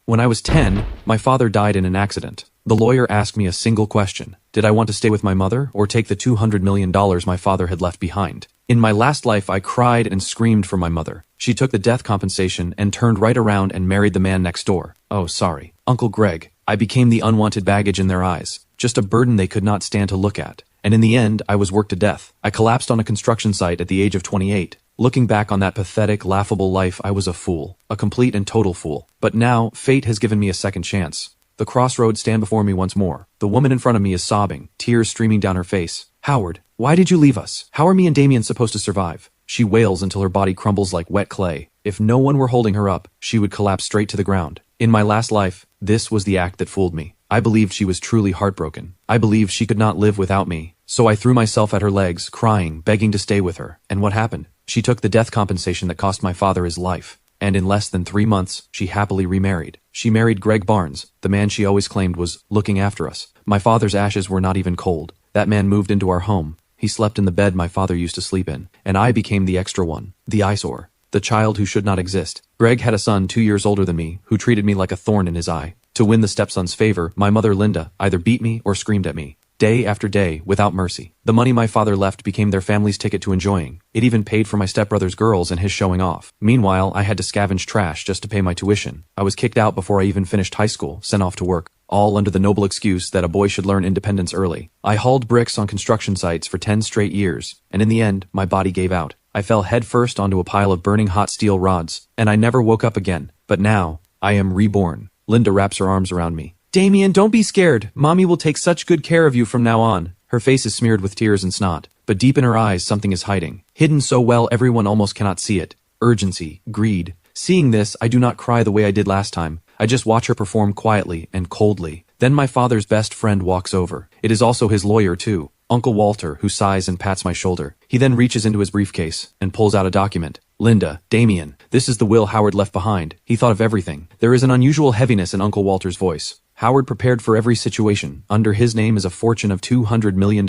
When I was 10, my father died in an accident. The lawyer asked me a single question. Did I want to stay with my mother or take the $200 million my father had left behind? In my last life, I cried and screamed for my mother. She took the death compensation and turned right around and married the man next door. Oh, sorry. Uncle Greg. I became the unwanted baggage in their eyes. Just a burden they could not stand to look at. And in the end, I was worked to death. I collapsed on a construction site at the age of 28. Looking back on that pathetic, laughable life, I was a fool. A complete and total fool. But now, fate has given me a second chance. The crossroads stand before me once more. The woman in front of me is sobbing, tears streaming down her face. Howard, why did you leave us? How are me and Damien supposed to survive? She wails until her body crumbles like wet clay. If no one were holding her up, she would collapse straight to the ground. In my last life, this was the act that fooled me. I believed she was truly heartbroken. I believed she could not live without me. So I threw myself at her legs, crying, begging to stay with her. And what happened? She took the death compensation that cost my father his life. And in less than 3 months, she happily remarried. She married Greg Barnes, the man she always claimed was looking after us. My father's ashes were not even cold. That man moved into our home. He slept in the bed my father used to sleep in. And I became the extra one. The eyesore. The child who should not exist. Greg had a son 2 years older than me, who treated me like a thorn in his eye. To win the stepson's favor, my mother Linda either beat me or screamed at me. Day after day, without mercy. The money my father left became their family's ticket to enjoying. It even paid for my stepbrother's girls and his showing off. Meanwhile, I had to scavenge trash just to pay my tuition. I was kicked out before I even finished high school, sent off to work. All under the noble excuse that a boy should learn independence early. I hauled bricks on construction sites for 10 straight years, and in the end, my body gave out. I fell headfirst onto a pile of burning hot steel rods, and I never woke up again. But now, I am reborn. Linda wraps her arms around me. Damien, don't be scared. Mommy will take such good care of you from now on. Her face is smeared with tears and snot, but deep in her eyes something is hiding. Hidden so well everyone almost cannot see it. Urgency, greed. Seeing this, I do not cry the way I did last time. I just watch her perform quietly and coldly. Then my father's best friend walks over. It is also his lawyer too. Uncle Walter, who sighs and pats my shoulder. He then reaches into his briefcase and pulls out a document. Linda, Damien, this is the will Howard left behind. He thought of everything. There is an unusual heaviness in Uncle Walter's voice. Howard prepared for every situation. Under his name is a fortune of $200 million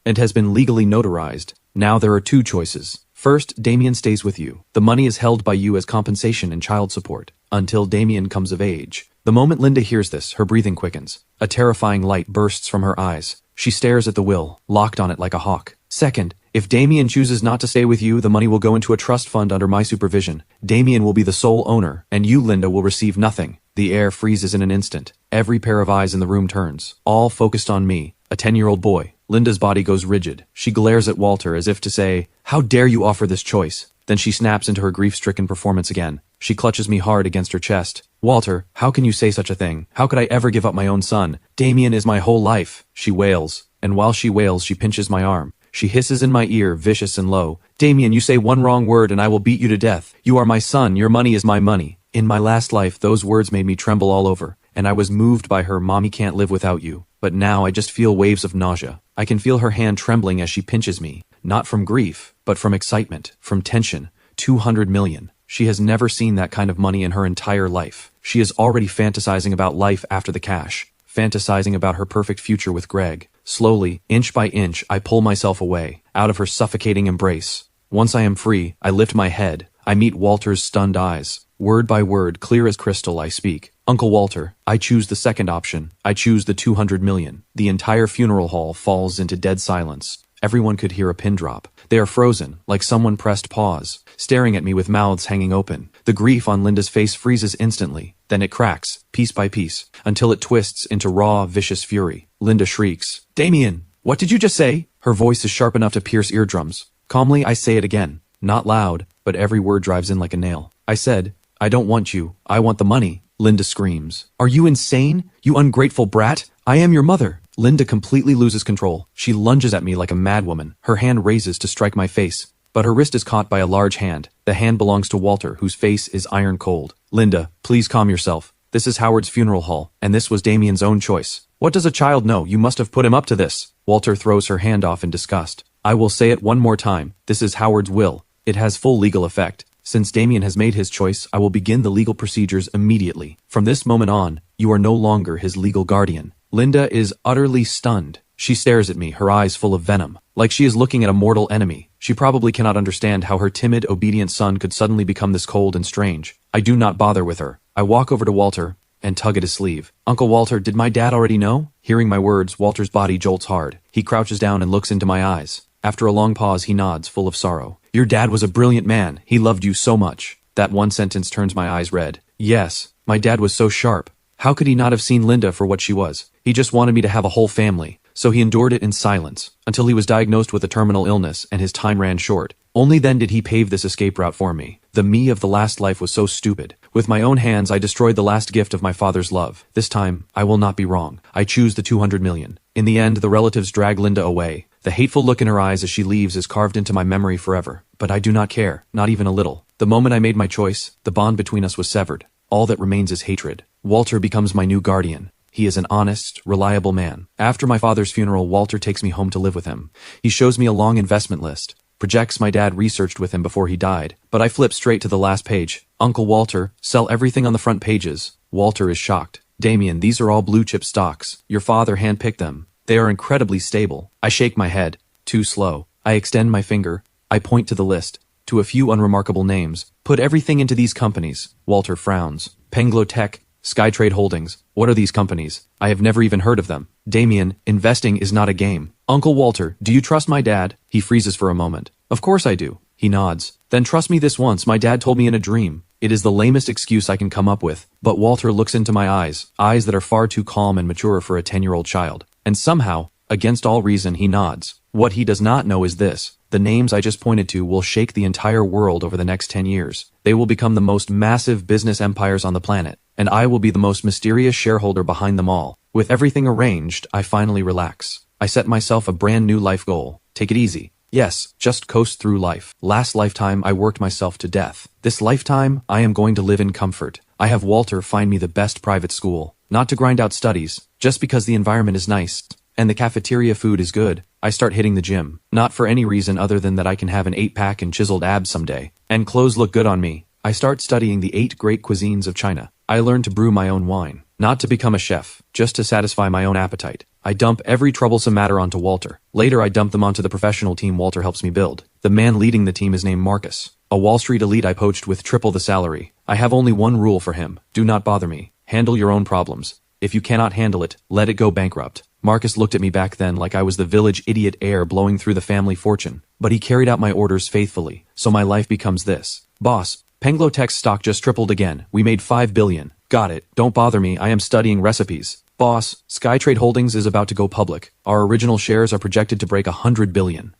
and has been legally notarized. Now there are two choices. First, Damien stays with you. The money is held by you as compensation and child support until Damien comes of age. The moment Linda hears this, her breathing quickens. A terrifying light bursts from her eyes. She stares at the will, locked on it like a hawk. Second, if Damien chooses not to stay with you, the money will go into a trust fund under my supervision. Damien will be the sole owner, and you, Linda, will receive nothing. The air freezes in an instant. Every pair of eyes in the room turns, all focused on me, a 10-year-old boy. Linda's body goes rigid. She glares at Walter as if to say, "How dare you offer this choice?" Then she snaps into her grief-stricken performance again. She clutches me hard against her chest. "Walter, how can you say such a thing? How could I ever give up my own son? Damien is my whole life." She wails, and while she wails, she pinches my arm. She hisses in my ear, vicious and low. "Damien, you say one wrong word and I will beat you to death. You are my son, your money is my money." In my last life, those words made me tremble all over, and I was moved by her "Mommy can't live without you." But now I just feel waves of nausea. I can feel her hand trembling as she pinches me, not from grief, but from excitement, from tension. 200 million. She has never seen that kind of money in her entire life. She is already fantasizing about life after the cash, fantasizing about her perfect future with Greg. Slowly, inch by inch, I pull myself away, out of her suffocating embrace. Once I am free, I lift my head. I meet Walter's stunned eyes. Word by word, clear as crystal, I speak. "Uncle Walter, I choose the second option. I choose the 200 million. The entire funeral hall falls into dead silence. Everyone could hear a pin drop. They are frozen, like someone pressed pause, staring at me with mouths hanging open. The grief on Linda's face freezes instantly. Then it cracks, piece by piece, until it twists into raw, vicious fury. Linda shrieks, "Damien, what did you just say?" Her voice is sharp enough to pierce eardrums. Calmly, I say it again. Not loud, but every word drives in like a nail. I said, "I don't want you. I want the money." Linda screams, "Are you insane? You ungrateful brat? I am your mother." Linda completely loses control. She lunges at me like a madwoman. Her hand raises to strike my face, but her wrist is caught by a large hand. The hand belongs to Walter, whose face is iron cold. "Linda, please calm yourself. This is Howard's funeral hall, and this was Damien's own choice. What does a child know? You must have put him up to this." Walter throws her hand off in disgust. "I will say it one more time. This is Howard's will. It has full legal effect. Since Damien has made his choice, I will begin the legal procedures immediately. From this moment on, you are no longer his legal guardian." Linda is utterly stunned. She stares at me, her eyes full of venom, like she is looking at a mortal enemy. She probably cannot understand how her timid, obedient son could suddenly become this cold and strange. I do not bother with her. I walk over to Walter and tug at his sleeve. Uncle Walter, did my dad already know? Hearing my words, Walter's body jolts hard. He crouches down and looks into my eyes. After a long pause, he nods, full of sorrow. Your dad was a brilliant man. He loved you so much. That one sentence turns my eyes red. Yes, my dad was so sharp. How could he not have seen Linda for what she was? He just wanted me to have a whole family. So he endured it in silence, until he was diagnosed with a terminal illness and his time ran short. Only then did he pave this escape route for me. The me of the last life was so stupid. With my own hands, I destroyed the last gift of my father's love. This time, I will not be wrong. I choose the 200 million. In the end, the relatives drag Linda away. The hateful look in her eyes as she leaves is carved into my memory forever. But I do not care, not even a little. The moment I made my choice, the bond between us was severed. All that remains is hatred. Walter becomes my new guardian. He is an honest, reliable man. After my father's funeral, Walter takes me home to live with him. He shows me a long investment list. Projects my dad researched with him before he died. But I flip straight to the last page. Uncle Walter, sell everything on the front pages. Walter is shocked. Damien, these are all blue chip stocks. Your father handpicked them. They are incredibly stable. I shake my head. Too slow. I extend my finger. I point to the list. To a few unremarkable names. Put everything into these companies. Walter frowns. Penglotech, Skytrade Holdings. What are these companies? I have never even heard of them. Damien, investing is not a game. Uncle Walter, do you trust my dad? He freezes for a moment. Of course I do. He nods. Then trust me this once, my dad told me in a dream. It is the lamest excuse I can come up with. But Walter looks into my eyes that are far too calm and mature for a 10-year-old child. And somehow, against all reason, he nods. What he does not know is this. The names I just pointed to will shake the entire world over the next 10 years. They will become the most massive business empires on the planet. And I will be the most mysterious shareholder behind them all. With everything arranged, I finally relax. I set myself a brand new life goal. Take it easy. Yes, just coast through life. Last lifetime, I worked myself to death. This lifetime, I am going to live in comfort. I have Walter find me the best private school. Not to grind out studies, just because the environment is nice. And the cafeteria food is good. I start hitting the gym. Not for any reason other than that I can have an 8-pack and chiseled abs someday. And clothes look good on me. I start studying the 8 great cuisines of China. I learn to brew my own wine. Not to become a chef, just to satisfy my own appetite. I dump every troublesome matter onto Walter. Later I dump them onto the professional team Walter helps me build. The man leading the team is named Marcus. A Wall Street elite I poached with triple the salary. I have only one rule for him. Do not bother me. Handle your own problems. If you cannot handle it, let it go bankrupt. Marcus looked at me back then like I was the village idiot heir blowing through the family fortune. But he carried out my orders faithfully. So my life becomes this. Boss, Penglotech's stock just tripled again. We made 5 billion. Got it. Don't bother me. I am studying recipes. Boss, Skytrade Holdings is about to go public. Our original shares are projected to break 100 billion.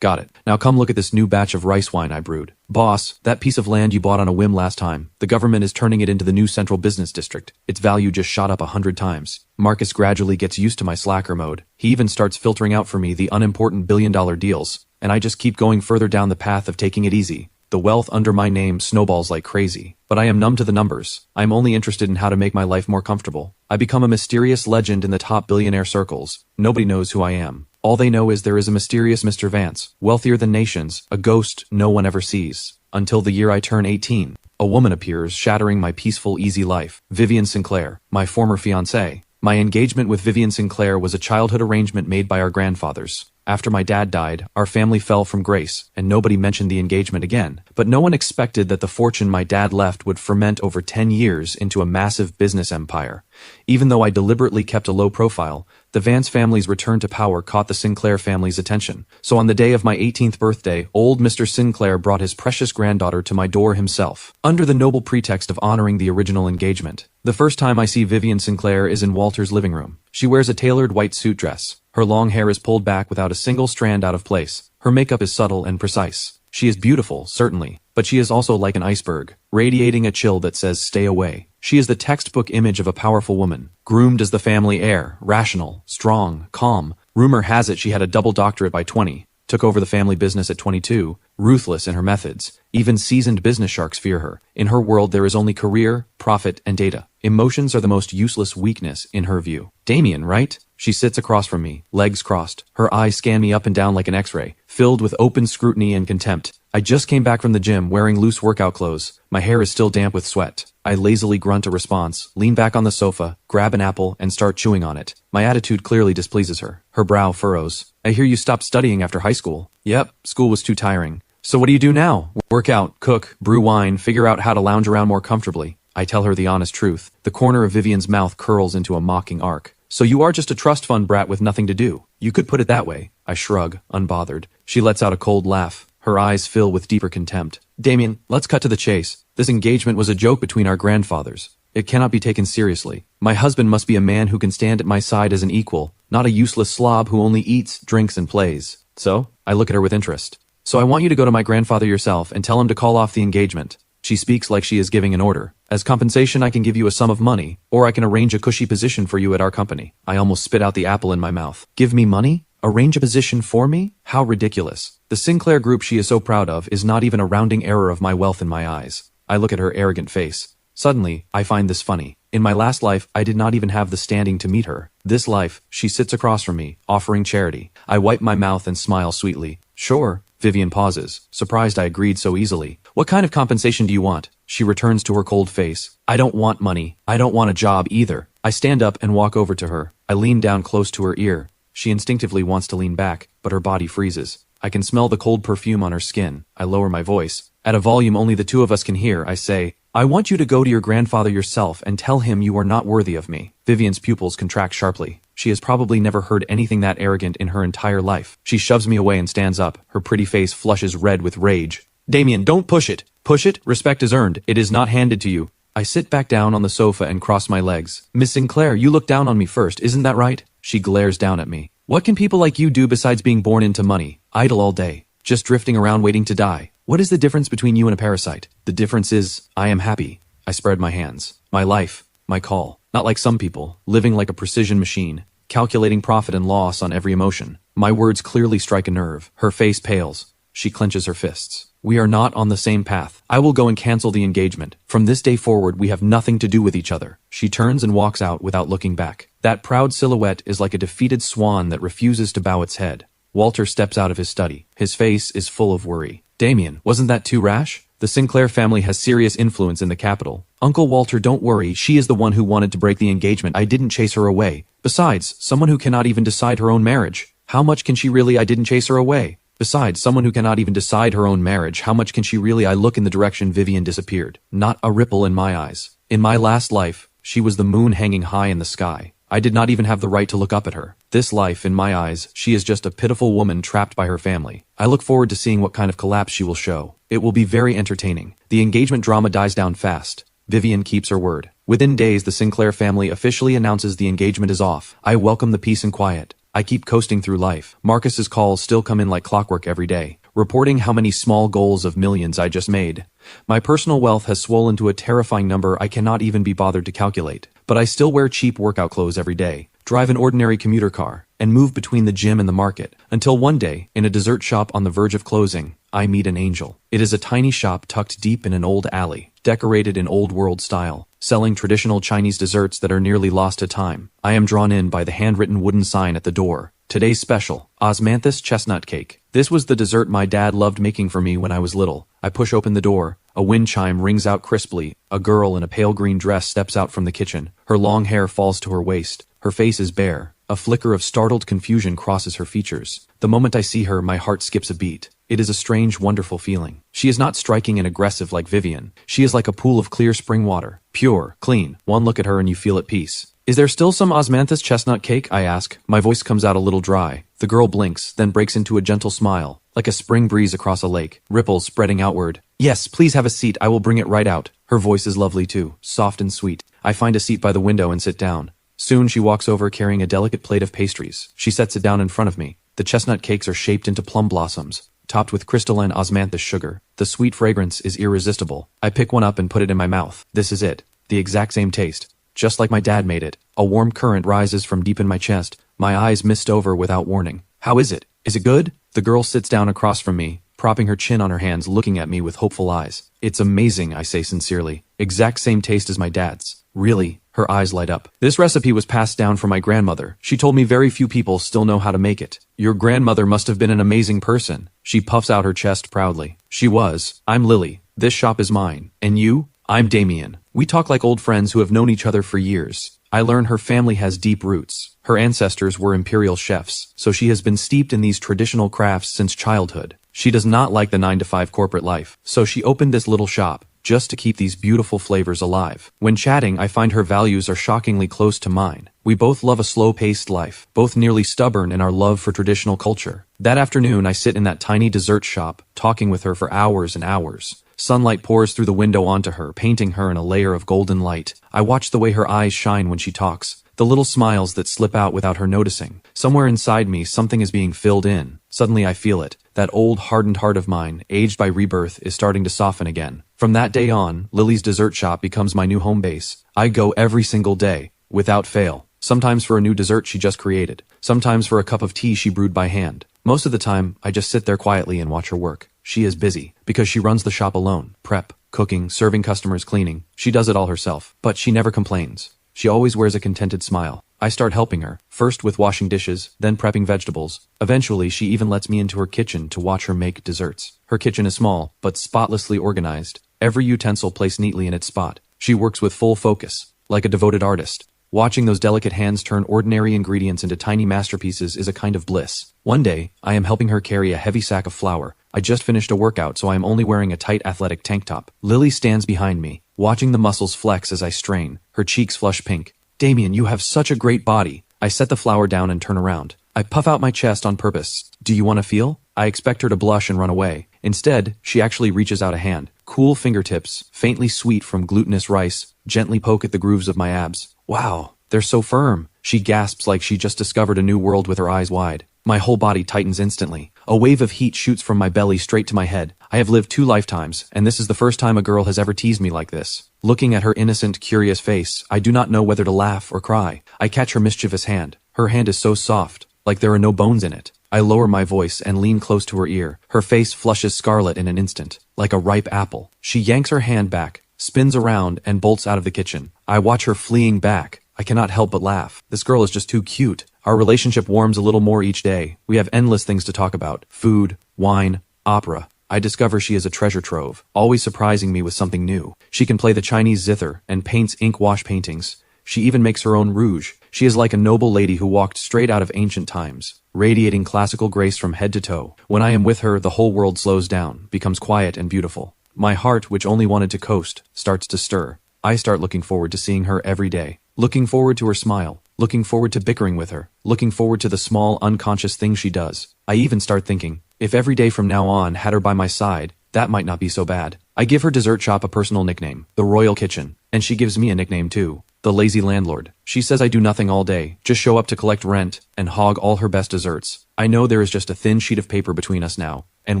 Got it. Now come look at this new batch of rice wine I brewed. Boss, that piece of land you bought on a whim last time, the government is turning it into the new central business district. Its value just shot up 100 times. Marcus gradually gets used to my slacker mode. He even starts filtering out for me the unimportant billion-dollar deals. And I just keep going further down the path of taking it easy. The wealth under my name snowballs like crazy. But I am numb to the numbers. I am only interested in how to make my life more comfortable. I become a mysterious legend in the top billionaire circles. Nobody knows who I am. All they know is there is a mysterious Mr. Vance, wealthier than nations, a ghost no one ever sees. Until the year I turn 18. A woman appears, shattering my peaceful, easy life. Vivian Sinclair, my former fiancée. My engagement with Vivian Sinclair was a childhood arrangement made by our grandfathers. After my dad died, our family fell from grace, and nobody mentioned the engagement again. But no one expected that the fortune my dad left would ferment over 10 years into a massive business empire. Even though I deliberately kept a low profile, the Vance family's return to power caught the Sinclair family's attention. So on the day of my 18th birthday, old Mr. Sinclair brought his precious granddaughter to my door himself, under the noble pretext of honoring the original engagement. The first time I see Vivian Sinclair is in Walter's living room. She wears a tailored white suit dress. Her long hair is pulled back without a single strand out of place. Her makeup is subtle and precise. She is beautiful, certainly, but she is also like an iceberg, radiating a chill that says stay away. She is the textbook image of a powerful woman, groomed as the family heir, rational, strong, calm. Rumor has it she had a double doctorate by 20, took over the family business at 22, ruthless in her methods. Even seasoned business sharks fear her. In her world there is only career, profit, and data. Emotions are the most useless weakness in her view. Damien, right? She sits across from me, legs crossed. Her eyes scan me up and down like an x-ray, filled with open scrutiny and contempt. I just came back from the gym wearing loose workout clothes. My hair is still damp with sweat. I lazily grunt a response, lean back on the sofa, grab an apple, and start chewing on it. My attitude clearly displeases her. Her brow furrows. I hear you stopped studying after high school. Yep, school was too tiring. So what do you do now? Work out, cook, brew wine, figure out how to lounge around more comfortably. I tell her the honest truth. The corner of Vivian's mouth curls into a mocking arc. So you are just a trust fund brat with nothing to do. You could put it that way. I shrug, unbothered. She lets out a cold laugh. Her eyes fill with deeper contempt. Damien, let's cut to the chase. This engagement was a joke between our grandfathers. It cannot be taken seriously. My husband must be a man who can stand at my side as an equal, not a useless slob who only eats, drinks, and plays. So, I look at her with interest. So I want you to go to my grandfather yourself and tell him to call off the engagement. She speaks like she is giving an order. As compensation, I can give you a sum of money, or I can arrange a cushy position for you at our company. I almost spit out the apple in my mouth. Give me money? Arrange a position for me? How ridiculous. The Sinclair Group she is so proud of is not even a rounding error of my wealth in my eyes. I look at her arrogant face. Suddenly, I find this funny. In my last life, I did not even have the standing to meet her. This life, she sits across from me, offering charity. I wipe my mouth and smile sweetly. Sure. Vivian pauses, surprised I agreed so easily. What kind of compensation do you want? She returns to her cold face. I don't want money. I don't want a job either. I stand up and walk over to her. I lean down close to her ear. She instinctively wants to lean back, but her body freezes. I can smell the cold perfume on her skin. I lower my voice. At a volume only the two of us can hear, I say, I want you to go to your grandfather yourself and tell him you are not worthy of me. Vivian's pupils contract sharply. She has probably never heard anything that arrogant in her entire life. She shoves me away and stands up. Her pretty face flushes red with rage. Damien, don't push it. Push it? Respect is earned. It is not handed to you. I sit back down on the sofa and cross my legs. Miss Sinclair, you look down on me first, isn't that right? She glares down at me. What can people like you do besides being born into money? Idle all day. Just drifting around waiting to die. What is the difference between you and a parasite? The difference is, I am happy. I spread my hands. My life. My call. Not like some people, living like a precision machine, calculating profit and loss on every emotion. My words clearly strike a nerve. Her face pales. She clenches her fists. We are not on the same path. I will go and cancel the engagement. From this day forward, we have nothing to do with each other. She turns and walks out without looking back. That proud silhouette is like a defeated swan that refuses to bow its head. Walter steps out of his study. His face is full of worry. Damien, wasn't that too rash? The Sinclair family has serious influence in the capital. Uncle Walter, don't worry. She is the one who wanted to break the engagement. I didn't chase her away. Besides, someone who cannot even decide her own marriage. How much can she really? I didn't chase her away. Besides, someone who cannot even decide her own marriage. How much can she really? I look in the direction Vivian disappeared. Not a ripple in my eyes. In my last life, she was the moon hanging high in the sky. I did not even have the right to look up at her. This life, in my eyes, she is just a pitiful woman trapped by her family. I look forward to seeing what kind of collapse she will show. It will be very entertaining. The engagement drama dies down fast. Vivian keeps her word. Within days, the Sinclair family officially announces the engagement is off. I welcome the peace and quiet. I keep coasting through life. Marcus's calls still come in like clockwork every day, reporting how many small goals of millions I just made. My personal wealth has swollen to a terrifying number I cannot even be bothered to calculate. But I still wear cheap workout clothes every day, drive an ordinary commuter car, and move between the gym and the market, until one day, in a dessert shop on the verge of closing, I meet an angel. It is a tiny shop tucked deep in an old alley, decorated in old-world style, selling traditional Chinese desserts that are nearly lost to time. I am drawn in by the handwritten wooden sign at the door. Today's special, Osmanthus chestnut cake. This was the dessert my dad loved making for me when I was little. I push open the door. A wind chime rings out crisply. A girl in a pale green dress steps out from the kitchen. Her long hair falls to her waist. Her face is bare. A flicker of startled confusion crosses her features. The moment I see her, my heart skips a beat. It is a strange, wonderful feeling. She is not striking and aggressive like Vivian. She is like a pool of clear spring water. Pure, clean. One look at her and you feel at peace. Is there still some Osmanthus chestnut cake? I ask. My voice comes out a little dry. The girl blinks, then breaks into a gentle smile, like a spring breeze across a lake, ripples spreading outward. Yes, please have a seat. I will bring it right out. Her voice is lovely too, soft and sweet. I find a seat by the window and sit down. Soon she walks over carrying a delicate plate of pastries. She sets it down in front of me. The chestnut cakes are shaped into plum blossoms, topped with crystalline osmanthus sugar. The sweet fragrance is irresistible. I pick one up and put it in my mouth. This is it. The exact same taste. Just like my dad made it. A warm current rises from deep in my chest. My eyes mist over without warning. How is it? Is it good? The girl sits down across from me, propping her chin on her hands, looking at me with hopeful eyes. It's amazing, I say sincerely. Exact same taste as my dad's. Really? Her eyes light up. This recipe was passed down from my grandmother. She told me very few people still know how to make it. Your grandmother must have been an amazing person. She puffs out her chest proudly. She was. I'm Lily. This shop is mine. And you? I'm Damien. We talk like old friends who have known each other for years. I learn her family has deep roots. Her ancestors were imperial chefs, so she has been steeped in these traditional crafts since childhood. She does not like the 9 to 5 corporate life, so she opened this little shop just to keep these beautiful flavors alive. When chatting, I find her values are shockingly close to mine. We both love a slow-paced life, both nearly stubborn in our love for traditional culture. That afternoon, I sit in that tiny dessert shop, talking with her for hours and hours. Sunlight pours through the window onto her, painting her in a layer of golden light. I watch the way her eyes shine when she talks, the little smiles that slip out without her noticing. Somewhere inside me, something is being filled in. Suddenly I feel it. That old hardened heart of mine, aged by rebirth, is starting to soften again. From that day on, Lily's dessert shop becomes my new home base. I go every single day, without fail. Sometimes for a new dessert she just created. Sometimes for a cup of tea she brewed by hand. Most of the time, I just sit there quietly and watch her work. She is busy, because she runs the shop alone. Prep, cooking, serving customers, cleaning. She does it all herself. But she never complains. She always wears a contented smile. I start helping her, first with washing dishes, then prepping vegetables. Eventually, she even lets me into her kitchen to watch her make desserts. Her kitchen is small, but spotlessly organized. Every utensil placed neatly in its spot. She works with full focus, like a devoted artist. Watching those delicate hands turn ordinary ingredients into tiny masterpieces is a kind of bliss. One day, I am helping her carry a heavy sack of flour. I just finished a workout, so I am only wearing a tight athletic tank top. Lily stands behind me, watching the muscles flex as I strain. Her cheeks flush pink. Damien, you have such a great body. I set the flour down and turn around. I puff out my chest on purpose. Do you want to feel? I expect her to blush and run away. Instead, she actually reaches out a hand. Cool fingertips, faintly sweet from glutinous rice, gently poke at the grooves of my abs. Wow, they're so firm. She gasps like she just discovered a new world with her eyes wide. My whole body tightens instantly. A wave of heat shoots from my belly straight to my head. I have lived 2 lifetimes, and this is the first time a girl has ever teased me like this. Looking at her innocent, curious face, I do not know whether to laugh or cry. I catch her mischievous hand. Her hand is so soft, like there are no bones in it. I lower my voice and lean close to her ear. Her face flushes scarlet in an instant, like a ripe apple. She yanks her hand back, spins around, and bolts out of the kitchen. I watch her fleeing back. I cannot help but laugh. This girl is just too cute. Our relationship warms a little more each day. We have endless things to talk about. Food, wine, opera. I discover she is a treasure trove, always surprising me with something new. She can play the Chinese zither and paints ink wash paintings. She even makes her own rouge. She is like a noble lady who walked straight out of ancient times, radiating classical grace from head to toe. When I am with her, the whole world slows down, becomes quiet and beautiful. My heart, which only wanted to coast, starts to stir. I start looking forward to seeing her every day. Looking forward to her smile. Looking forward to bickering with her. Looking forward to the small, unconscious things she does. I even start thinking, if every day from now on had her by my side, that might not be so bad. I give her dessert shop a personal nickname, the Royal Kitchen, and she gives me a nickname too, the Lazy Landlord. She says I do nothing all day, just show up to collect rent and hog all her best desserts. I know there is just a thin sheet of paper between us now, and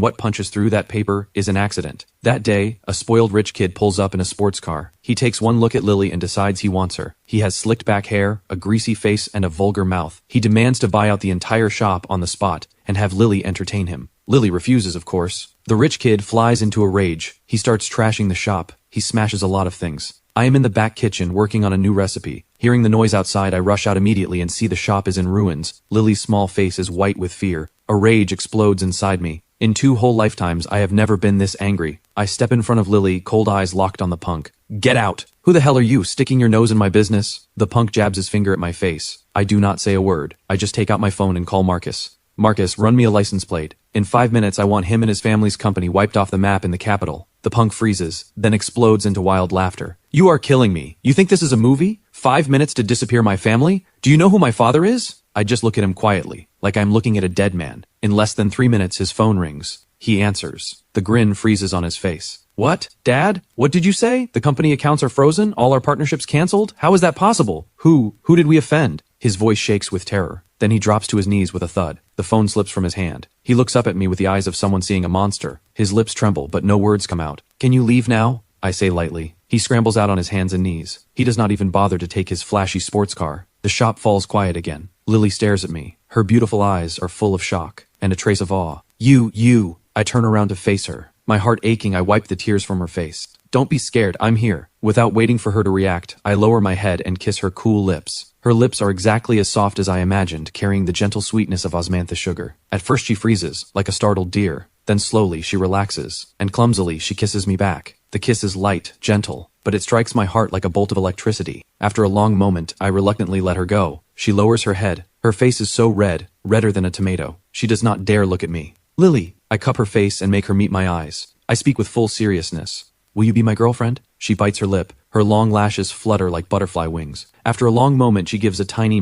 what punches through that paper is an accident. That day, a spoiled rich kid pulls up in a sports car. He takes one look at Lily and decides he wants her. He has slicked back hair, a greasy face, and a vulgar mouth. He demands to buy out the entire shop on the spot and have Lily entertain him. Lily refuses, of course. The rich kid flies into a rage. He starts trashing the shop. He smashes a lot of things. I am in the back kitchen working on a new recipe. Hearing the noise outside, I rush out immediately and see the shop is in ruins. Lily's small face is white with fear. A rage explodes inside me. In 2 whole lifetimes, I have never been this angry. I step in front of Lily, cold eyes locked on the punk. Get out! Who the hell are you, sticking your nose in my business? The punk jabs his finger at my face. I do not say a word. I just take out my phone and call Marcus. Marcus, run me a license plate. In 5 minutes, I want him and his family's company wiped off the map in the capital. The punk freezes, then explodes into wild laughter. You are killing me. You think this is a movie? 5 minutes to disappear my family? Do you know who my father is? I just look at him quietly, like I'm looking at a dead man. In less than 3 minutes, his phone rings. He answers. The grin freezes on his face. What? Dad? What did you say? The company accounts are frozen? All our partnerships canceled? How is that possible? Who did we offend? His voice shakes with terror. Then he drops to his knees with a thud. The phone slips from his hand. He looks up at me with the eyes of someone seeing a monster. His lips tremble, but no words come out. Can you leave now? I say lightly. He scrambles out on his hands and knees. He does not even bother to take his flashy sports car. The shop falls quiet again. Lily stares at me. Her beautiful eyes are full of shock and a trace of awe. You. I turn around to face her. My heart aching, I wipe the tears from her face. Don't be scared, I'm here. Without waiting for her to react, I lower my head and kiss her cool lips. Her lips are exactly as soft as I imagined, carrying the gentle sweetness of osmantha sugar. At first she freezes, like a startled deer. Then slowly she relaxes, and clumsily she kisses me back. The kiss is light, gentle, but it strikes my heart like a bolt of electricity. After a long moment, I reluctantly let her go. She lowers her head. Her face is so red, redder than a tomato. She does not dare look at me. Lily, I cup her face and make her meet my eyes. I speak with full seriousness. Will you be my girlfriend? She bites her lip. Her long lashes flutter like butterfly wings. After a long moment, she gives a tiny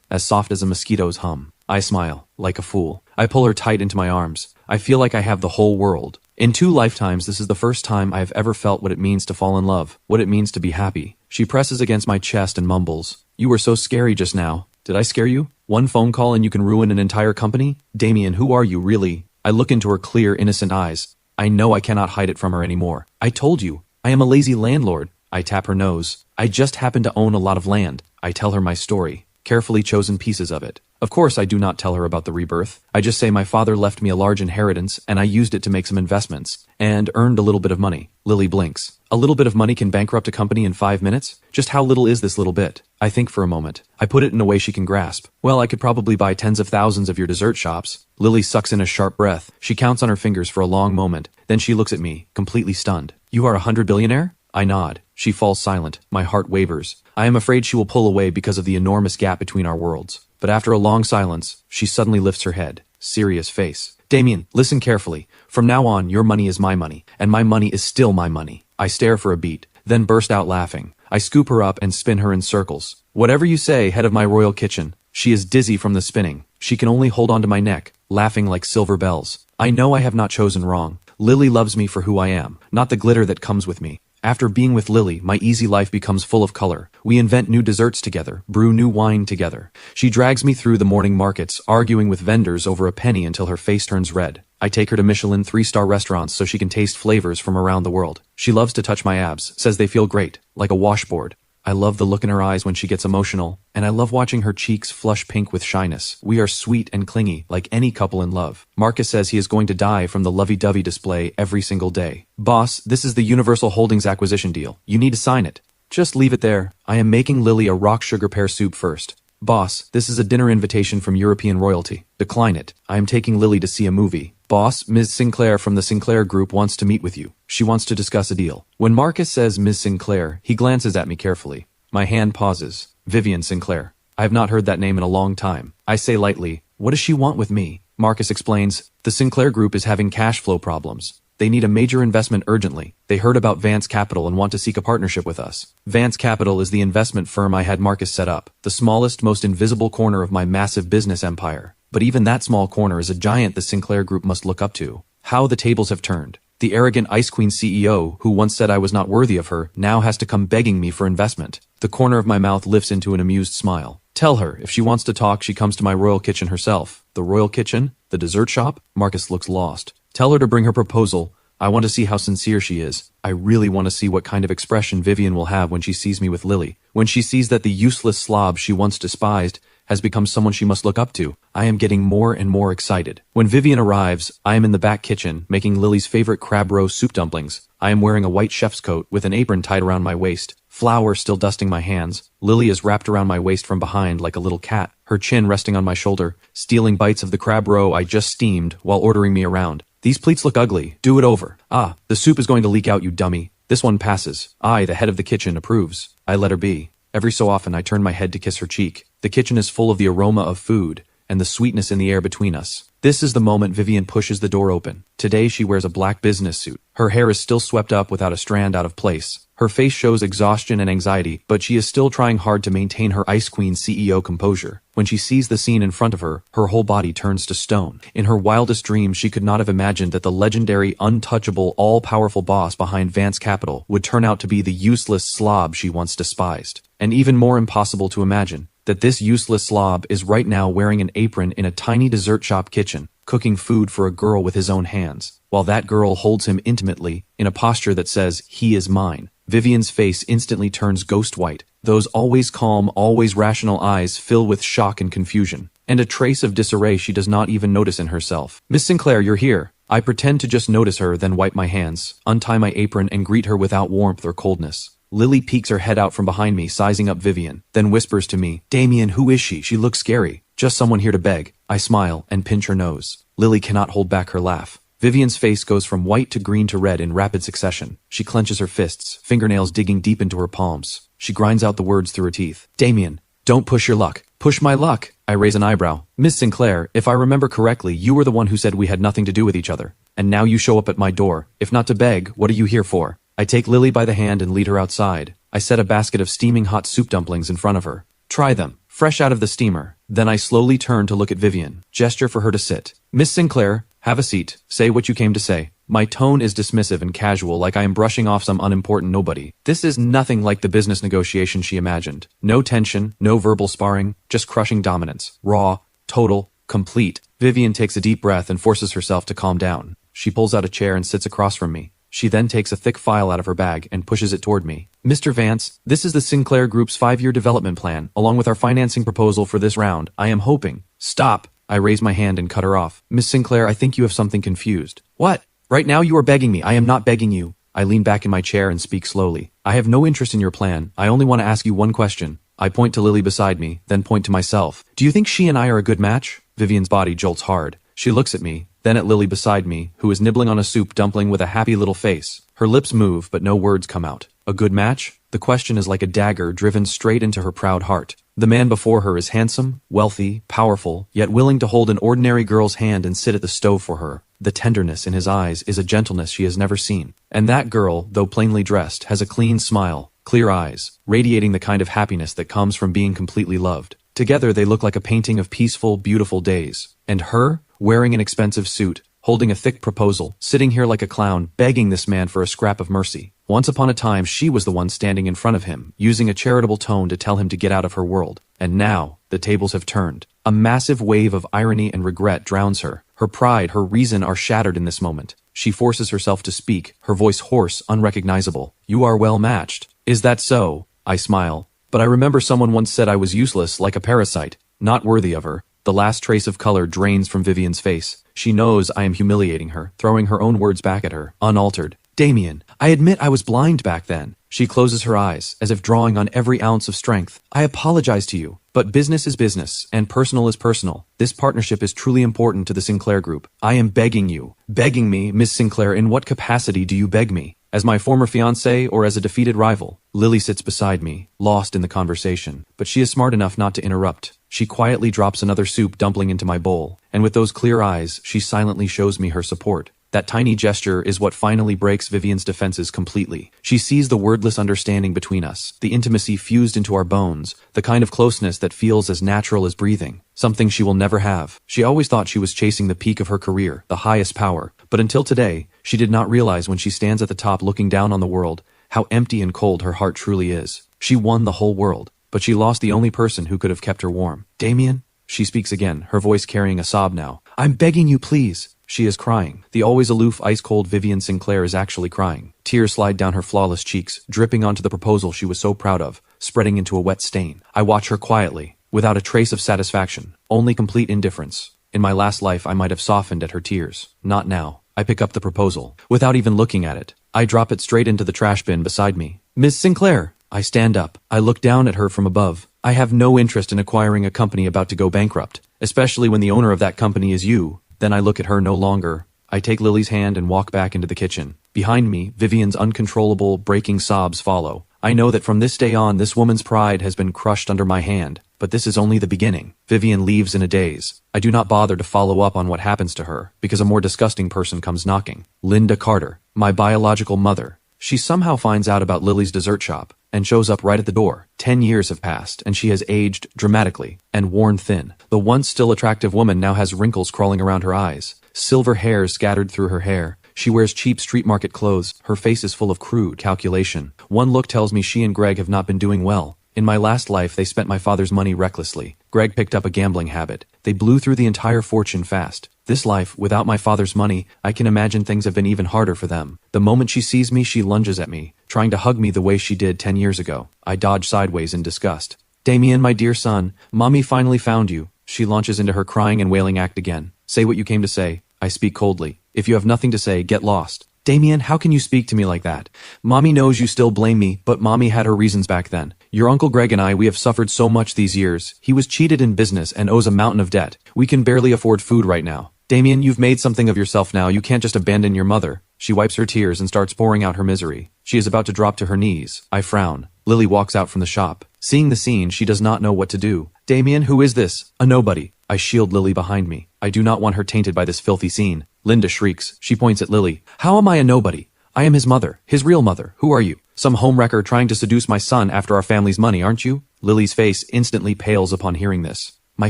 as soft as a mosquito's hum. I smile, like a fool. I pull her tight into my arms. I feel like I have the whole world. In 2 lifetimes, this is the first time I have ever felt what it means to fall in love, what it means to be happy. She presses against my chest and mumbles, "You were so scary just now. Did I scare you? One phone call and you can ruin an entire company? Damien, who are you, really?" I look into her clear, innocent eyes. I know I cannot hide it from her anymore. I told you, I am a lazy landlord. I tap her nose. I just happen to own a lot of land. I tell her my story, carefully chosen pieces of it. Of course, I do not tell her about the rebirth. I just say my father left me a large inheritance and I used it to make some investments and earned a little bit of money. Lily blinks. A little bit of money can bankrupt a company in 5 minutes? Just how little is this little bit? I think for a moment. I put it in a way she can grasp. Well, I could probably buy tens of thousands of your dessert shops. Lily sucks in a sharp breath. She counts on her fingers for a long moment. Then she looks at me, completely stunned. You are 100 billionaire? I nod. She falls silent. My heart wavers. I am afraid she will pull away because of the enormous gap between our worlds. But after a long silence, she suddenly lifts her head. Serious face. Damien, listen carefully. From now on, your money is my money, and my money is still my money. I stare for a beat, then burst out laughing. I scoop her up and spin her in circles. Whatever you say, head of my royal kitchen. She is dizzy from the spinning. She can only hold on to my neck, laughing like silver bells. I know I have not chosen wrong. Lily loves me for who I am, not the glitter that comes with me. After being with Lily, my easy life becomes full of color. We invent new desserts together, brew new wine together. She drags me through the morning markets, arguing with vendors over a penny until her face turns red. I take her to Michelin 3-star restaurants so she can taste flavors from around the world. She loves to touch my abs, says they feel great, like a washboard. I love the look in her eyes when she gets emotional, and I love watching her cheeks flush pink with shyness. We are sweet and clingy, like any couple in love. Marcus says he is going to die from the lovey-dovey display every single day. Boss, this is the Universal Holdings acquisition deal. You need to sign it. Just leave it there. I am making Lily a rock sugar pear soup first. Boss, this is a dinner invitation from European royalty. Decline it. I am taking Lily to see a movie. Boss, Ms. Sinclair from the Sinclair Group wants to meet with you. She wants to discuss a deal. When Marcus says Ms. Sinclair, he glances at me carefully. My hand pauses. Vivian Sinclair. I have not heard that name in a long time. I say lightly, what does she want with me? Marcus explains, the Sinclair Group is having cash flow problems. They need a major investment urgently. They heard about Vance Capital and want to seek a partnership with us. Vance Capital is the investment firm I had Marcus set up, the smallest, most invisible corner of my massive business empire. But even that small corner is a giant the Sinclair Group must look up to. How the tables have turned. The arrogant Ice Queen CEO, who once said I was not worthy of her, now has to come begging me for investment. The corner of my mouth lifts into an amused smile. Tell her, if she wants to talk, she comes to my royal kitchen herself. The royal kitchen? The dessert shop? Marcus looks lost. Tell her to bring her proposal. I want to see how sincere she is. I really want to see what kind of expression Vivian will have when she sees me with Lily. When she sees that the useless slob she once despised has become someone she must look up to. I am getting more and more excited. When Vivian arrives, I am in the back kitchen, making Lily's favorite crab roe soup dumplings. I am wearing a white chef's coat with an apron tied around my waist, flour still dusting my hands. Lily is wrapped around my waist from behind like a little cat, her chin resting on my shoulder, stealing bites of the crab roe I just steamed while ordering me around. These pleats look ugly. Do it over. Ah, the soup is going to leak out, you dummy. This one passes. I, the head of the kitchen, approves. I let her be. Every so often I turn my head to kiss her cheek. The kitchen is full of the aroma of food and the sweetness in the air between us. This is the moment Vivian pushes the door open. Today she wears a black business suit. Her hair is still swept up without a strand out of place. Her face shows exhaustion and anxiety, but she is still trying hard to maintain her Ice Queen CEO composure. When she sees the scene in front of her, her whole body turns to stone. In her wildest dreams, she could not have imagined that the legendary, untouchable, all-powerful boss behind Vance Capital would turn out to be the useless slob she once despised. And even more impossible to imagine, that this useless slob is right now wearing an apron in a tiny dessert shop kitchen, cooking food for a girl with his own hands, while that girl holds him intimately, in a posture that says, he is mine. Vivian's face instantly turns ghost white. Those always calm, always rational eyes fill with shock and confusion, and a trace of disarray she does not even notice in herself. Miss Sinclair, you're here. I pretend to just notice her, then wipe my hands, untie my apron, and greet her without warmth or coldness. Lily peeks her head out from behind me, sizing up Vivian, then whispers to me, Damien, who is she? She looks scary. Just someone here to beg. I smile and pinch her nose. Lily cannot hold back her laugh. Vivian's face goes from white to green to red in rapid succession. She clenches her fists, fingernails digging deep into her palms. She grinds out the words through her teeth. Damien, don't push your luck. Push my luck. I raise an eyebrow. Miss Sinclair, if I remember correctly, you were the one who said we had nothing to do with each other. And now you show up at my door. If not to beg, what are you here for? I take Lily by the hand and lead her outside. I set a basket of steaming hot soup dumplings in front of her. Try them, fresh out of the steamer. Then I slowly turn to look at Vivian, gesture for her to sit. Miss Sinclair, have a seat. Say what you came to say. My tone is dismissive and casual, like I am brushing off some unimportant nobody. This is nothing like the business negotiation she imagined. No tension, no verbal sparring, just crushing dominance. Raw, total, complete. Vivian takes a deep breath and forces herself to calm down. She pulls out a chair and sits across from me. She then takes a thick file out of her bag and pushes it toward me. Mr. Vance, this is the Sinclair Group's 5-year development plan, along with our financing proposal for this round. I am hoping. Stop! I raise my hand and cut her off. Miss Sinclair, I think you have something confused. What? Right now you are begging me. I am not begging you. I lean back in my chair and speak slowly. I have no interest in your plan. I only want to ask you one question. I point to Lily beside me, then point to myself. Do you think she and I are a good match? Vivian's body jolts hard. She looks at me, then at Lily beside me, who is nibbling on a soup dumpling with a happy little face. Her lips move, but no words come out. A good match? The question is like a dagger driven straight into her proud heart. The man before her is handsome, wealthy, powerful, yet willing to hold an ordinary girl's hand and sit at the stove for her. The tenderness in his eyes is a gentleness she has never seen. And that girl, though plainly dressed, has a clean smile, clear eyes, radiating the kind of happiness that comes from being completely loved. Together they look like a painting of peaceful, beautiful days. And her, wearing an expensive suit, holding a thick proposal, sitting here like a clown, begging this man for a scrap of mercy. Once upon a time she was the one standing in front of him, using a charitable tone to tell him to get out of her world. And now, the tables have turned. A massive wave of irony and regret drowns her. Her pride, her reason are shattered in this moment. She forces herself to speak, her voice hoarse, unrecognizable. You are well matched. Is that so? I smile. But I remember someone once said I was useless, like a parasite, not worthy of her. The last trace of color drains from Vivian's face. She knows I am humiliating her, throwing her own words back at her, unaltered. Damien, I admit I was blind back then. She closes her eyes, as if drawing on every ounce of strength. I apologize to you, but business is business, and personal is personal. This partnership is truly important to the Sinclair Group. I am begging you. Begging me, Miss Sinclair, in what capacity do you beg me? As my former fiancé or as a defeated rival? Lily sits beside me, lost in the conversation, but she is smart enough not to interrupt. She quietly drops another soup dumpling into my bowl, and with those clear eyes, she silently shows me her support. That tiny gesture is what finally breaks Vivian's defenses completely. She sees the wordless understanding between us, the intimacy fused into our bones, the kind of closeness that feels as natural as breathing. Something she will never have. She always thought she was chasing the peak of her career, the highest power. But until today, she did not realize when she stands at the top looking down on the world, how empty and cold her heart truly is. She won the whole world, but she lost the only person who could have kept her warm. Damien? She speaks again, her voice carrying a sob now. I'm begging you, please. She is crying. The always aloof, ice-cold Vivian Sinclair is actually crying. Tears slide down her flawless cheeks, dripping onto the proposal she was so proud of, spreading into a wet stain. I watch her quietly, without a trace of satisfaction, only complete indifference. In my last life I might have softened at her tears. Not now. I pick up the proposal, without even looking at it. I drop it straight into the trash bin beside me. Miss Sinclair! I stand up. I look down at her from above. I have no interest in acquiring a company about to go bankrupt, especially when the owner of that company is you. Then I look at her no longer. I take Lily's hand and walk back into the kitchen. Behind me, Vivian's uncontrollable, breaking sobs follow. I know that from this day on, this woman's pride has been crushed under my hand. But this is only the beginning. Vivian leaves in a daze. I do not bother to follow up on what happens to her, because a more disgusting person comes knocking. Linda Carter, my biological mother. She somehow finds out about Lily's dessert shop, and shows up right at the door. 10 years have passed, and she has aged dramatically, and worn thin. The once still attractive woman now has wrinkles crawling around her eyes, silver hairs scattered through her hair. She wears cheap street market clothes. Her face is full of crude calculation. One look tells me she and Greg have not been doing well. In my last life, they spent my father's money recklessly. Greg picked up a gambling habit. They blew through the entire fortune fast. This life, without my father's money, I can imagine things have been even harder for them. The moment she sees me, she lunges at me, trying to hug me the way she did 10 years ago. I dodge sideways in disgust. Damien, my dear son, Mommy finally found you. She launches into her crying and wailing act again. Say what you came to say. I speak coldly. If you have nothing to say, get lost. Damien, how can you speak to me like that? Mommy knows you still blame me, but Mommy had her reasons back then. Your Uncle Greg and I, we have suffered so much these years. He was cheated in business and owes a mountain of debt. We can barely afford food right now. Damien, you've made something of yourself now. You can't just abandon your mother. She wipes her tears and starts pouring out her misery. She is about to drop to her knees. I frown. Lily walks out from the shop. Seeing the scene, she does not know what to do. Damien, who is this? A nobody. I shield Lily behind me. I do not want her tainted by this filthy scene. Linda shrieks. She points at Lily. How am I a nobody? I am his mother. His real mother. Who are you? Some homewrecker trying to seduce my son after our family's money, aren't you? Lily's face instantly pales upon hearing this. My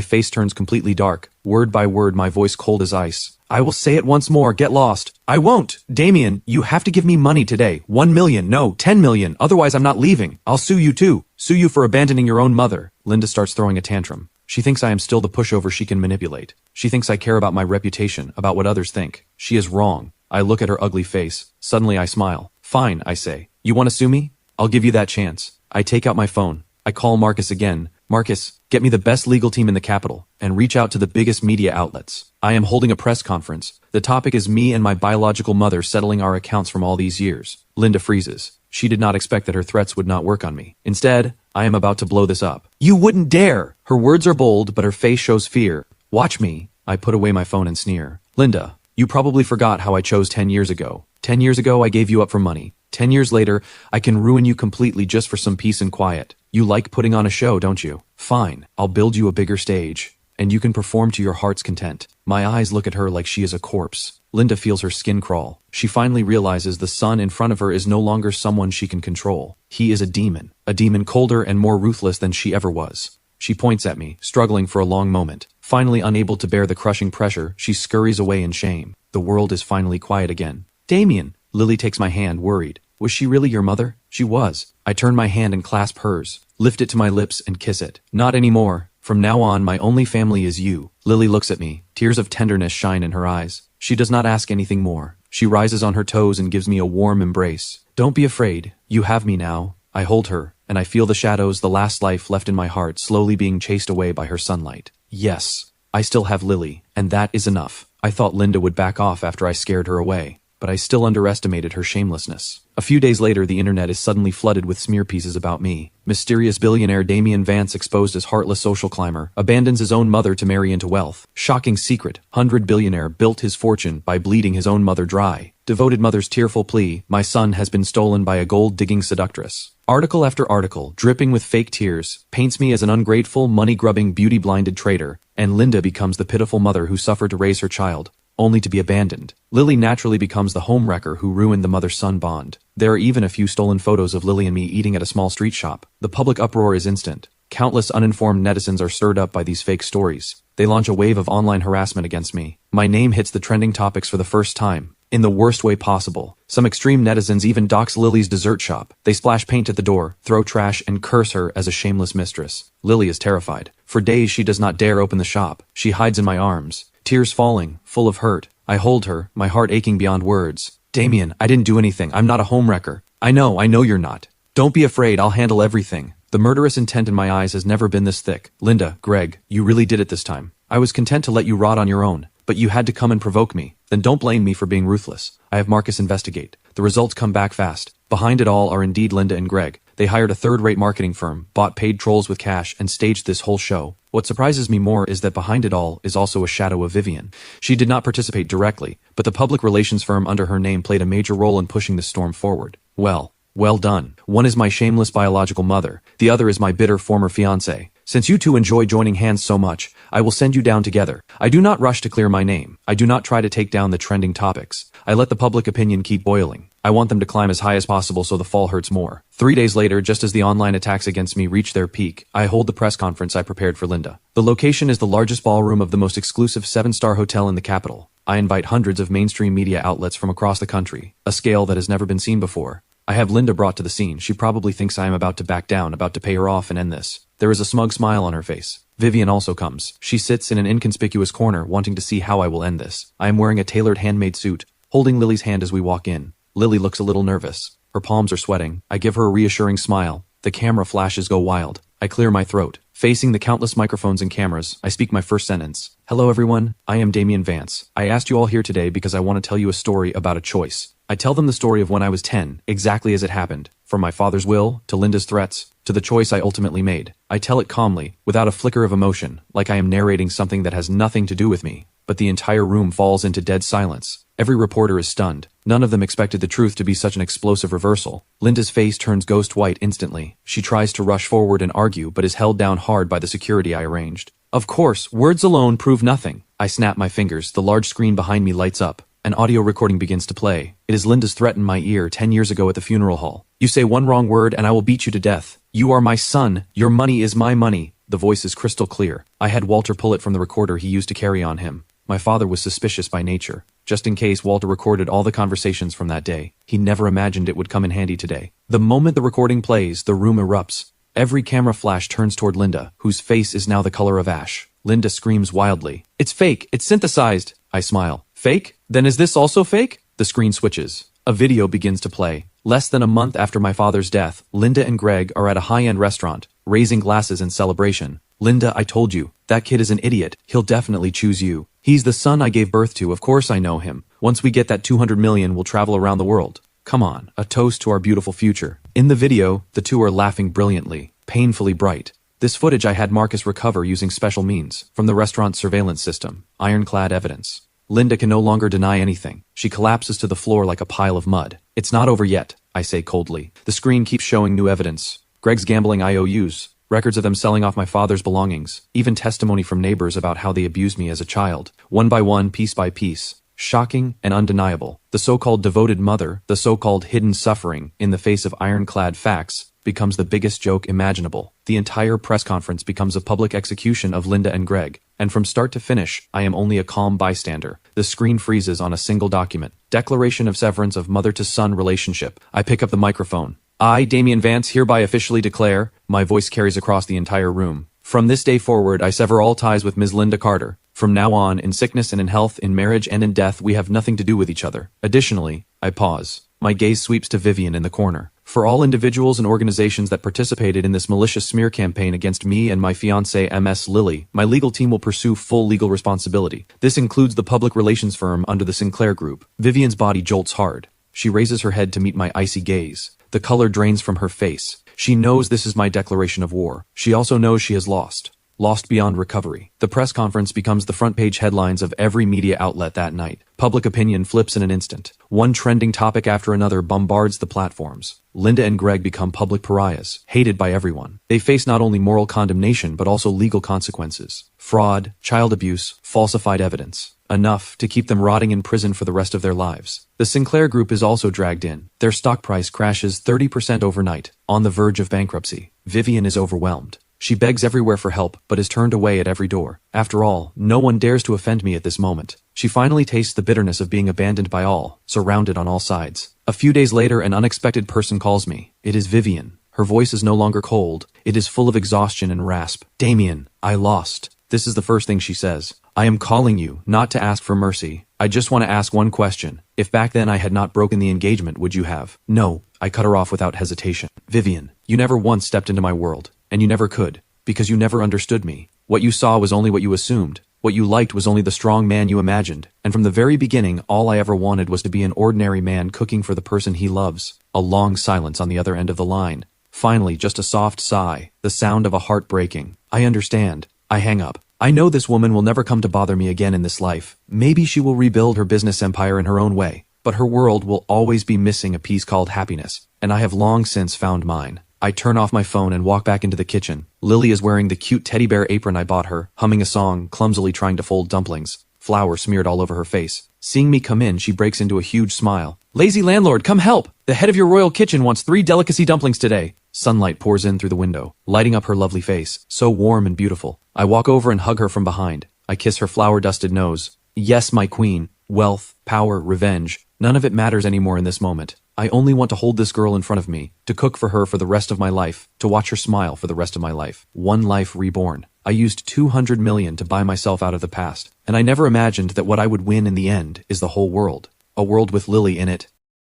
face turns completely dark. Word by word, my voice cold as ice. I will say it once more, get lost. I won't! Damien, you have to give me money today. 1 million, no, 10 million, otherwise I'm not leaving. I'll sue you too. Sue you for abandoning your own mother. Linda starts throwing a tantrum. She thinks I am still the pushover she can manipulate. She thinks I care about my reputation, about what others think. She is wrong. I look at her ugly face. Suddenly I smile. Fine, I say. You want to sue me? I'll give you that chance. I take out my phone. I call Marcus again. Marcus, get me the best legal team in the capital, and reach out to the biggest media outlets. I am holding a press conference. The topic is me and my biological mother settling our accounts from all these years. Linda freezes. She did not expect that her threats would not work on me. Instead, I am about to blow this up. You wouldn't dare! Her words are bold, but her face shows fear. Watch me. I put away my phone and sneer. Linda, you probably forgot how I chose 10 years ago. 10 years ago, I gave you up for money. 10 years later, I can ruin you completely just for some peace and quiet. You like putting on a show, don't you? Fine, I'll build you a bigger stage, and you can perform to your heart's content. My eyes look at her like she is a corpse. Linda feels her skin crawl. She finally realizes the son in front of her is no longer someone she can control. He is a demon colder and more ruthless than she ever was. She points at me, struggling for a long moment. Finally unable to bear the crushing pressure, she scurries away in shame. The world is finally quiet again. Damien! Lily takes my hand, worried. Was she really your mother? She was. I turn my hand and clasp hers, lift it to my lips and kiss it. Not anymore. From now on, my only family is you. Lily looks at me. Tears of tenderness shine in her eyes. She does not ask anything more. She rises on her toes and gives me a warm embrace. Don't be afraid. You have me now. I hold her, and I feel the shadows, the last life left in my heart, slowly being chased away by her sunlight. Yes, I still have Lily, and that is enough. I thought Linda would back off after I scared her away, but I still underestimated her shamelessness. A few days later, the internet is suddenly flooded with smear pieces about me. Mysterious billionaire Damien Vance exposed as heartless social climber, abandons his own mother to marry into wealth. Shocking secret, 100 billionaire built his fortune by bleeding his own mother dry. Devoted mother's tearful plea, my son has been stolen by a gold-digging seductress. Article after article, dripping with fake tears, paints me as an ungrateful, money-grubbing, beauty-blinded traitor, and Linda becomes the pitiful mother who suffered to raise her child, only to be abandoned. Lily naturally becomes the homewrecker who ruined the mother-son bond. There are even a few stolen photos of Lily and me eating at a small street shop. The public uproar is instant. Countless uninformed netizens are stirred up by these fake stories. They launch a wave of online harassment against me. My name hits the trending topics for the first time, in the worst way possible. Some extreme netizens even dox Lily's dessert shop. They splash paint at the door, throw trash, and curse her as a shameless mistress. Lily is terrified. For days she does not dare open the shop. She hides in my arms. Tears falling, full of hurt. I hold her, my heart aching beyond words. Damien, I didn't do anything. I'm not a homewrecker. I know you're not. Don't be afraid, I'll handle everything. The murderous intent in my eyes has never been this thick. Linda, Greg, you really did it this time. I was content to let you rot on your own, but you had to come and provoke me. Then don't blame me for being ruthless. I have Marcus investigate. The results come back fast. Behind it all are indeed Linda and Greg. They hired a third-rate marketing firm, bought paid trolls with cash, and staged this whole show. What surprises me more is that behind it all is also a shadow of Vivian. She did not participate directly, but the public relations firm under her name played a major role in pushing this storm forward. Well done. One is my shameless biological mother. The other is my bitter former fiancé. Since you two enjoy joining hands so much, I will send you down together. I do not rush to clear my name. I do not try to take down the trending topics. I let the public opinion keep boiling. I want them to climb as high as possible so the fall hurts more. 3 days later, just as the online attacks against me reach their peak, I hold the press conference I prepared for Linda. The location is the largest ballroom of the most exclusive 7-star hotel in the capital. I invite hundreds of mainstream media outlets from across the country, a scale that has never been seen before. I have Linda brought to the scene. She probably thinks I am about to back down, about to pay her off and end this. There is a smug smile on her face. Vivian also comes. She sits in an inconspicuous corner, wanting to see how I will end this. I am wearing a tailored handmade suit, holding Lily's hand as we walk in. Lily looks a little nervous. Her palms are sweating. I give her a reassuring smile. The camera flashes go wild. I clear my throat. Facing the countless microphones and cameras, I speak my first sentence. Hello everyone, I am Damien Vance. I asked you all here today because I want to tell you a story about a choice. I tell them the story of when I was 10, exactly as it happened. From my father's will, to Linda's threats, to the choice I ultimately made. I tell it calmly, without a flicker of emotion, like I am narrating something that has nothing to do with me. But the entire room falls into dead silence. Every reporter is stunned. None of them expected the truth to be such an explosive reversal. Linda's face turns ghost white instantly. She tries to rush forward and argue but is held down hard by the security I arranged. Of course, words alone prove nothing. I snap my fingers, the large screen behind me lights up. An audio recording begins to play. It is Linda's threat in my ear 10 years ago at the funeral hall. You say one wrong word and I will beat you to death. You are my son. Your money is my money. The voice is crystal clear. I had Walter pull it from the recorder he used to carry on him. My father was suspicious by nature. Just in case, Walter recorded all the conversations from that day. He never imagined it would come in handy today. The moment the recording plays, the room erupts. Every camera flash turns toward Linda, whose face is now the color of ash. Linda screams wildly. It's fake! It's synthesized! I smile. Fake? Then is this also fake? The screen switches. A video begins to play. Less than a month after my father's death, Linda and Greg are at a high-end restaurant, raising glasses in celebration. Linda, I told you, that kid is an idiot. He'll definitely choose you. He's the son I gave birth to, of course I know him. Once we get that 200 million, we'll travel around the world. Come on, a toast to our beautiful future. In the video, the two are laughing brilliantly, painfully bright. This footage I had Marcus recover using special means, from the restaurant's surveillance system, ironclad evidence. Linda can no longer deny anything. She collapses to the floor like a pile of mud. It's not over yet, I say coldly. The screen keeps showing new evidence. Greg's gambling IOUs, records of them selling off my father's belongings, even testimony from neighbors about how they abused me as a child, one by one, piece by piece. Shocking and undeniable. The so-called devoted mother, the so-called hidden suffering, in the face of ironclad facts, becomes the biggest joke imaginable. The entire press conference becomes a public execution of Linda and Greg, and from start to finish, I am only a calm bystander. The screen freezes on a single document. Declaration of severance of mother-to-son relationship. I pick up the microphone. I, Damian Vance, hereby officially declare, my voice carries across the entire room. From this day forward, I sever all ties with Ms. Linda Carter. From now on, in sickness and in health, in marriage and in death, we have nothing to do with each other. Additionally, I pause. My gaze sweeps to Vivian in the corner. For all individuals and organizations that participated in this malicious smear campaign against me and my fiancée MS Lily, my legal team will pursue full legal responsibility. This includes the public relations firm under the Sinclair Group. Vivian's body jolts hard. She raises her head to meet my icy gaze. The color drains from her face. She knows this is my declaration of war. She also knows she has lost. Lost beyond recovery. The press conference becomes the front page headlines of every media outlet that night. Public opinion flips in an instant. One trending topic after another bombards the platforms. Linda and Greg become public pariahs, hated by everyone. They face not only moral condemnation but also legal consequences. Fraud, child abuse, falsified evidence. Enough to keep them rotting in prison for the rest of their lives. The Sinclair Group is also dragged in. Their stock price crashes 30% overnight, on the verge of bankruptcy. Vivian is overwhelmed. She begs everywhere for help, but is turned away at every door. After all, no one dares to offend me at this moment. She finally tastes the bitterness of being abandoned by all, surrounded on all sides. A few days later, an unexpected person calls me. It is Vivian. Her voice is no longer cold. It is full of exhaustion and rasp. Damian, I lost. This is the first thing she says. I am calling you, not to ask for mercy. I just want to ask one question. If back then I had not broken the engagement, would you have? No. I cut her off without hesitation. Vivian, you never once stepped into my world. And you never could, because you never understood me. What you saw was only what you assumed. What you liked was only the strong man you imagined. And from the very beginning, all I ever wanted was to be an ordinary man cooking for the person he loves. A long silence on the other end of the line. Finally, just a soft sigh, the sound of a heart breaking. I understand. I hang up. I know this woman will never come to bother me again in this life. Maybe she will rebuild her business empire in her own way. But her world will always be missing a piece called happiness. And I have long since found mine. I turn off my phone and walk back into the kitchen. Lily is wearing the cute teddy bear apron I bought her, humming a song, clumsily trying to fold dumplings. Flour smeared all over her face. Seeing me come in, she breaks into a huge smile. Lazy landlord, come help! The head of your royal kitchen wants 3 delicacy dumplings today. Sunlight pours in through the window, lighting up her lovely face, so warm and beautiful. I walk over and hug her from behind. I kiss her flour-dusted nose. Yes, my queen. Wealth, power, revenge. None of it matters anymore in this moment. I only want to hold this girl in front of me, to cook for her for the rest of my life, to watch her smile for the rest of my life. One life reborn. I used 200 million to buy myself out of the past, and I never imagined that what I would win in the end is the whole world. A world with Lily in it,